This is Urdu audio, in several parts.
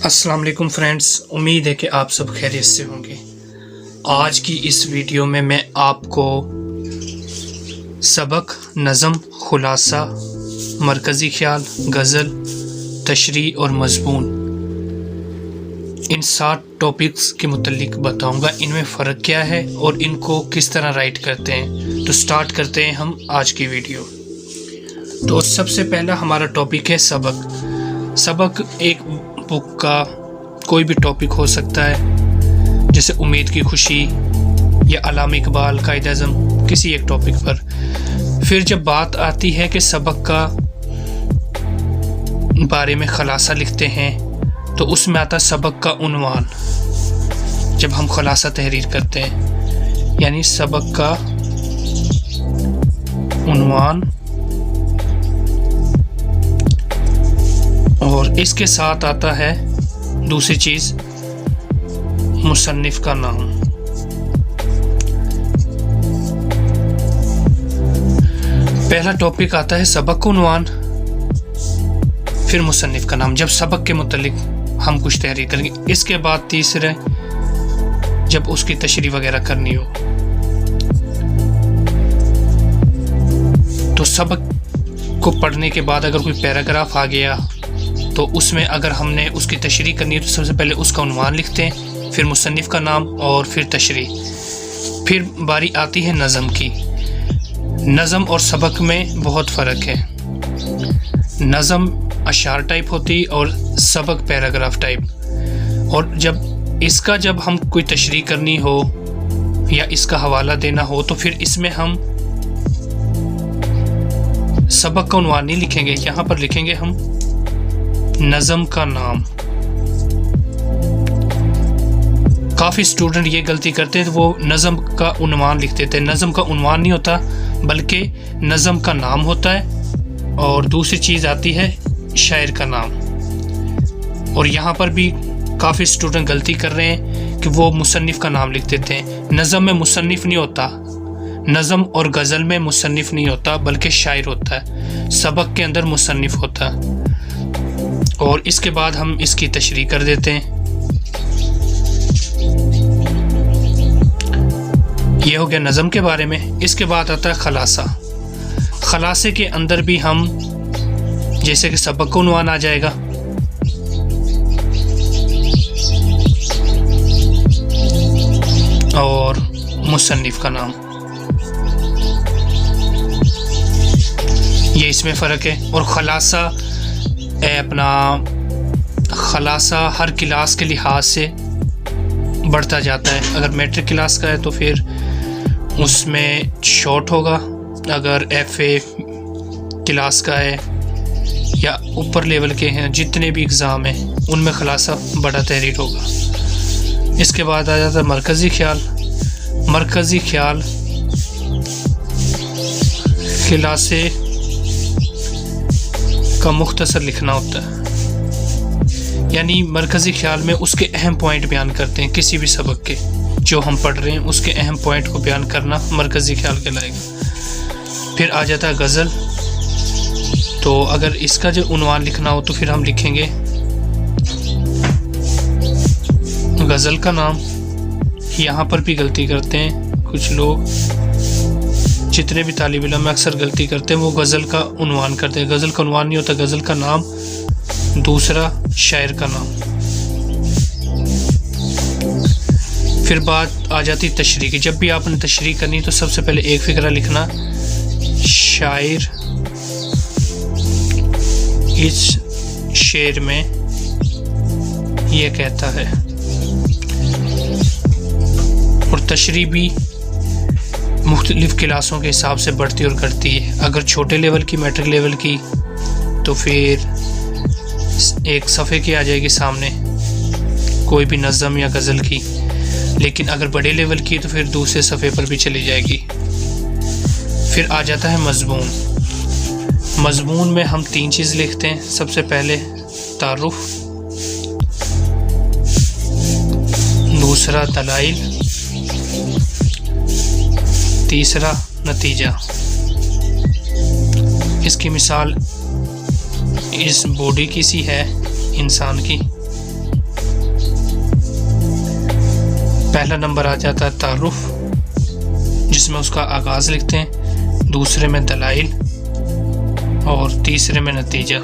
السلام علیکم فرینڈز، امید ہے کہ آپ سب خیریت سے ہوں گے۔ آج کی اس ویڈیو میں آپ کو سبق، نظم، خلاصہ، مرکزی خیال، غزل، تشریح اور مضمون، ان 7 ٹاپکس کے متعلق بتاؤں گا۔ ان میں فرق کیا ہے اور ان کو کس طرح رائٹ کرتے ہیں۔ تو سٹارٹ کرتے ہیں ہم آج کی ویڈیو۔ تو سب سے پہلا ہمارا ٹاپک ہے سبق۔ سبق ایک بک کا کوئی بھی ٹاپک ہو سکتا ہے، جیسے امید کی خوشی یا علامہ اقبال، قائد اعظم، کسی ایک ٹاپک پر۔ پھر جب بات آتی ہے کہ سبق کا بارے میں خلاصہ لکھتے ہیں تو اس میں آتا ہے سبق کا عنوان۔ جب ہم خلاصہ تحریر کرتے ہیں یعنی سبق کا عنوان، اور اس کے ساتھ آتا ہے دوسری چیز مصنف کا نام۔ پہلا ٹاپک آتا ہے سبق کا عنوان، پھر مصنف کا نام، جب سبق کے متعلق ہم کچھ تحریر کریں گے۔ اس کے بعد تیسرے جب اس کی تشریح وغیرہ کرنی ہو۔ تو سبق کو پڑھنے کے بعد اگر کوئی پیراگراف آ گیا تو اس میں اگر ہم نے اس کی تشریح کرنی ہے تو سب سے پہلے اس کا عنوان لکھتے ہیں، پھر مصنف کا نام اور پھر تشریح۔ پھر باری آتی ہے نظم کی۔ نظم اور سبق میں بہت فرق ہے۔ نظم اشعار ٹائپ ہوتی اور سبق پیراگراف ٹائپ۔ اور جب ہم کوئی تشریح کرنی ہو یا اس کا حوالہ دینا ہو تو پھر اس میں ہم سبق کا عنوان نہیں لکھیں گے، یہاں پر لکھیں گے ہم نظم کا نام۔ کافی اسٹوڈنٹ یہ غلطی کرتے ہیں، وہ نظم کا عنوان لکھ دیتے ہیں۔ نظم کا عنوان نہیں ہوتا بلکہ نظم کا نام ہوتا ہے، اور دوسری چیز آتی ہے شاعر کا نام۔ اور یہاں پر بھی کافی اسٹوڈنٹ غلطی کر رہے ہیں کہ وہ مصنف کا نام لکھ دیتے ہیں۔ نظم میں مصنف نہیں ہوتا، نظم اور غزل میں مصنف نہیں ہوتا بلکہ شاعر ہوتا ہے، سبق کے اندر مصنف ہوتا ہے۔ اور اس کے بعد ہم اس کی تشریح کر دیتے ہیں۔ یہ ہو گیا نظم کے بارے میں۔ اس کے بعد آتا ہے خلاصہ۔ خلاصے کے اندر بھی ہم جیسے کہ سبق کا عنوان آ جائے گا، اور مصنف کا نام، یہ اس میں فرق ہے۔ اور خلاصہ ہر کلاس کے لحاظ سے بڑھتا جاتا ہے۔ اگر میٹرک کلاس کا ہے تو پھر اس میں شارٹ ہوگا، اگر ایف اے کلاس کا ہے یا اوپر لیول کے ہیں جتنے بھی اگزام ہیں ان میں خلاصہ بڑا تحریر ہوگا۔ اس کے بعد آ جاتا ہے مرکزی خیال۔ مرکزی خیال خلاصے کا مختصر لکھنا ہوتا ہے، یعنی مرکزی خیال میں اس کے اہم پوائنٹ بیان کرتے ہیں، کسی بھی سبق کے جو ہم پڑھ رہے ہیں اس کے اہم پوائنٹ کو بیان کرنا مرکزی خیال کہلائے گا۔ پھر آ جاتا ہے غزل۔ تو اگر اس کا جو عنوان لکھنا ہو تو پھر ہم لکھیں گے غزل کا نام۔ یہاں پر بھی غلطی کرتے ہیں کچھ لوگ، جتنے بھی طالب علم اکثر غلطی کرتے ہیں وہ غزل کا عنوان کرتے ہیں۔ غزل کا عنوان نہیں ہوتا، غزل کا نام، دوسرا شاعر کا نام۔ پھر بات آ جاتی تشریح کی۔ جب بھی آپ نے تشریح کرنی تو سب سے پہلے ایک فقرہ لکھنا، شاعر اس شعر میں یہ کہتا ہے۔ اور تشریح بھی مختلف کلاسوں کے حساب سے بڑھتی اور گھٹتی ہے۔ اگر چھوٹے لیول کی، میٹرک لیول کی، تو پھر ایک صفحے کی آ جائے گی سامنے کوئی بھی نظم یا غزل کی، لیکن اگر بڑے لیول کی تو پھر دوسرے صفحے پر بھی چلی جائے گی۔ پھر آ جاتا ہے مضمون۔ مضمون میں ہم 3 چیز لکھتے ہیں۔ سب سے پہلے تعارف، دوسرا دلائل، تیسرا نتیجہ۔ اس کی مثال اس باڈی کی سی ہے انسان کی۔ پہلا نمبر آ جاتا ہے تعارف، جس میں اس کا آغاز لکھتے ہیں، دوسرے میں دلائل اور تیسرے میں نتیجہ،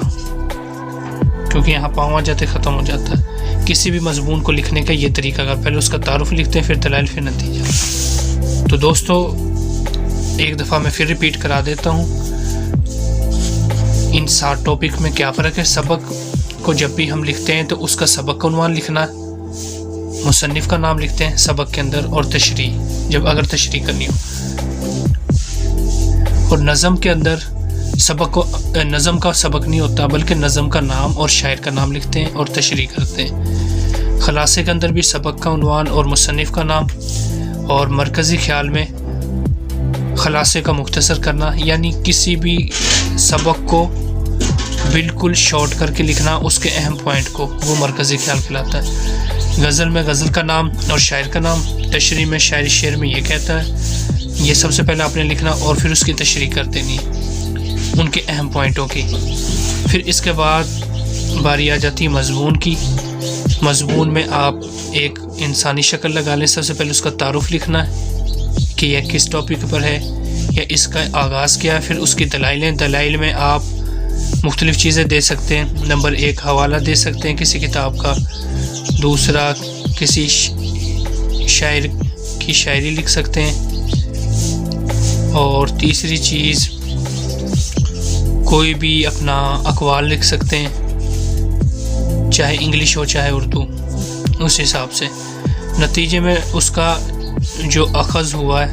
کیونکہ یہاں پاؤں آ جاتے ختم ہو جاتا ہے۔ کسی بھی مضمون کو لکھنے کا یہ طریقہ کار، پہلے اس کا تعارف لکھتے ہیں، پھر دلائل، پھر نتیجہ۔ تو دوستو ایک دفعہ میں پھر ریپیٹ کرا دیتا ہوں، ان 7 ٹاپک میں کیا فرق ہے۔ سبق کو جب بھی ہم لکھتے ہیں تو اس کا سبق کا عنوان لکھنا ہے، مصنف کا نام لکھتے ہیں سبق کے اندر، اور تشریح جب اگر تشریح کرنی ہو۔ اور نظم کے اندر نظم کا سبق نہیں ہوتا، بلکہ نظم کا نام اور شاعر کا نام لکھتے ہیں اور تشریح کرتے ہیں۔ خلاصے کے اندر بھی سبق کا عنوان اور مصنف کا نام، اور مرکزی خیال میں خلاصے کا مختصر کرنا، یعنی کسی بھی سبق کو بالکل شارٹ کر کے لکھنا، اس کے اہم پوائنٹ کو، وہ مرکزی خیال کہلاتا ہے۔ غزل میں غزل کا نام اور شاعر کا نام، تشریح میں شاعری شعر میں یہ کہتا ہے، یہ سب سے پہلے آپ نے لکھنا اور پھر اس کی تشریح کر دینی ان کے اہم پوائنٹوں کی۔ پھر اس کے بعد باری آ جاتی ہے مضمون کی۔ مضمون میں آپ ایک انسانی شکل لگا لیں، سب سے پہلے اس کا تعارف لکھنا ہے کہ یہ کس ٹاپک پر ہے یا اس کا آغاز کیا ہے، پھر اس کی دلائل ہیں۔ دلائل میں آپ مختلف چیزیں دے سکتے ہیں۔ نمبر 1 حوالہ دے سکتے ہیں کسی کتاب کا، دوسرا کسی شاعر کی شاعری لکھ سکتے ہیں، اور تیسری چیز کوئی بھی اپنا اقوال لکھ سکتے ہیں، چاہے انگلش ہو چاہے اردو، اس حساب سے۔ نتیجے میں اس کا جو اخذ ہوا ہے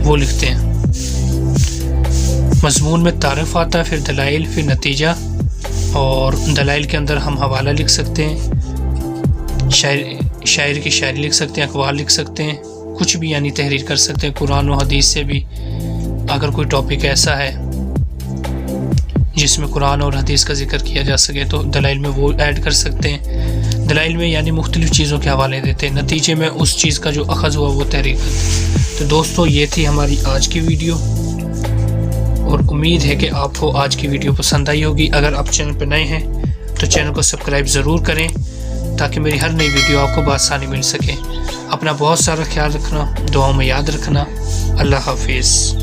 وہ لکھتے ہیں۔ مضمون میں تعارف آتا ہے، پھر دلائل، پھر نتیجہ، اور دلائل کے اندر ہم حوالہ لکھ سکتے ہیں، شاعر کی شاعری لکھ سکتے ہیں، اقوال لکھ سکتے ہیں، کچھ بھی یعنی تحریر کر سکتے ہیں، قرآن و حدیث سے بھی۔ اگر کوئی ٹاپک ایسا ہے جس میں قرآن اور حدیث کا ذکر کیا جا سکے تو دلائل میں وہ ایڈ کر سکتے ہیں۔ دلائل میں یعنی مختلف چیزوں کے حوالے دیتے ہیں، نتیجے میں اس چیز کا جو اخذ ہوا وہ تحریر کرتے ہیں۔ تو دوستو یہ تھی ہماری آج کی ویڈیو، اور امید ہے کہ آپ کو آج کی ویڈیو پسند آئی ہوگی۔ اگر آپ چینل پہ نئے ہیں تو چینل کو سبسکرائب ضرور کریں، تاکہ میری ہر نئی ویڈیو آپ کو بآسانی مل سکے۔ اپنا بہت سارا خیال رکھنا، دعاؤں میں یاد رکھنا۔ اللہ حافظ۔